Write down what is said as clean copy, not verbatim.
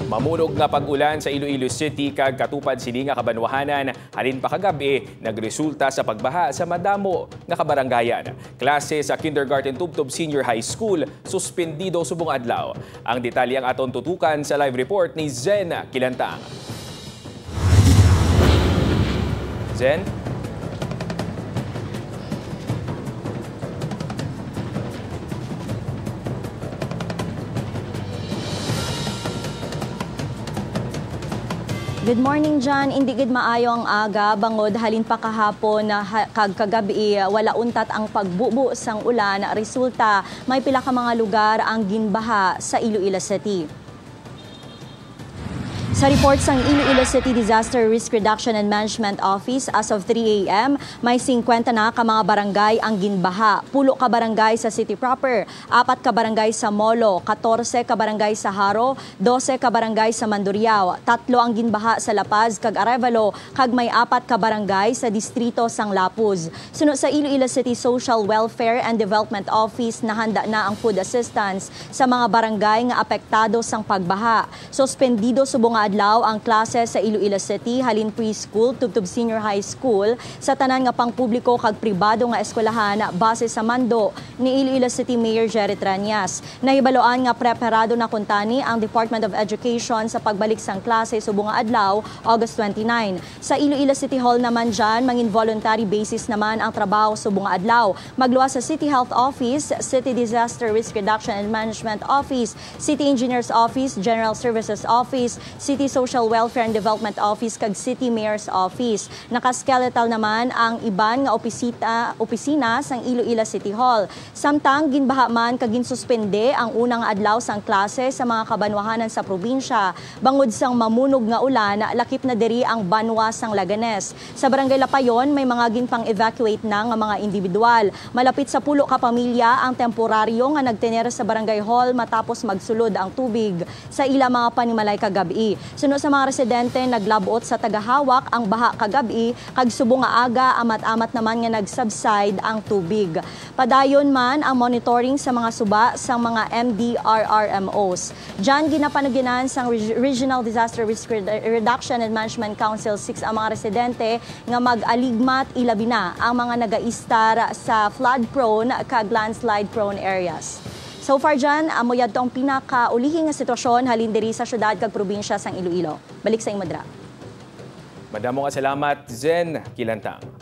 Mamunog nga pag-ulan sa Iloilo City kag katupad sini nga kabanwahanan halin pa kagabi nagresulta sa pagbaha sa madamo nga kabaranggayan. Klase sa kindergarten tubtob senior high school suspendido subong adlaw. Ang detalye ang aton tutukan sa live report ni Zen Kilantang. Zen? Good morning, John. Hindi gid maayo ang aga bangod halin pa kahapon na kagabi wala untat ang pagbubo sang ulan. Resulta may pila ka mga lugar ang ginbaha sa Iloilo City. Sa report sang Iloilo City Disaster Risk Reduction and Management Office, as of 3 a.m., may 50 na ka mga barangay ang ginbaha. 10 ka barangay sa city proper, 4 ka barangay sa Molo, 14 ka barangay sa Haro, 12 ka barangay sa Mandurriao, 3 ang ginbaha sa La Paz kag Arevalo, kag may 4 ka barangay sa distrito sang Lapuz. Sunod sa Iloilo City Social Welfare and Development Office, nahanda na ang food assistance sa mga barangay nga apektado sang pagbaha. Suspendido subong adlaw ang klase sa Iloilo City halin preschool tubtob senior high school sa tanan nga pangpubliko kag pribado nga eskwelahan base sa mando ni Iloilo City Mayor Jerry Tranias. Nahibaloan nga preparado na kuntani ang Department of Education sa pagbalik sang klase subong adlaw August 29. Sa Iloilo City Hall naman dyan, mangin voluntary basis naman ang trabaho subong adlaw. Magluwas sa City Health Office, City Disaster Risk Reduction and Management Office, City Engineers Office, General Services Office, City Social Welfare and Development Office kag City Mayor's Office. Nakaskeletal naman ang iban nga opisina sang Iloilo City Hall. Samtang ginbaha man kag ginsuspende ang unang adlaw sang klase sa mga kabanwahanan sa probinsya. Bangod sang mamunog nga ulan, lakip na diri ang banwa sang Laganes. Sa Barangay Lapayon, may mga ginpang evacuate na nga mga individual. Malapit sa 10 ka pamilya ang temporaryo nga nagtener sa Barangay Hall matapos magsulod ang tubig sa ila mga panimalay kagabi. Sunod sa mga residente, naglabot sa tagahawak ang baha kagabi, kag subong nga aga, amat-amat naman nga nag-subside ang tubig. Padayon man ang monitoring sa mga suba sa mga MDRRMOs. Diyan ginapanaginan sang Regional Disaster Risk Reduction and Management Council 6 ang mga residente nga mag-aligmat ilabi na ang mga nagaistar sa flood-prone kag landslide-prone areas. So far dyan, amoyad to ang pinakaulihing nga sitwasyon halin diri sa syudad kag probinsya sang Iloilo. Balik sa imo dra. Madamo nga salamat, Zen Kilantang.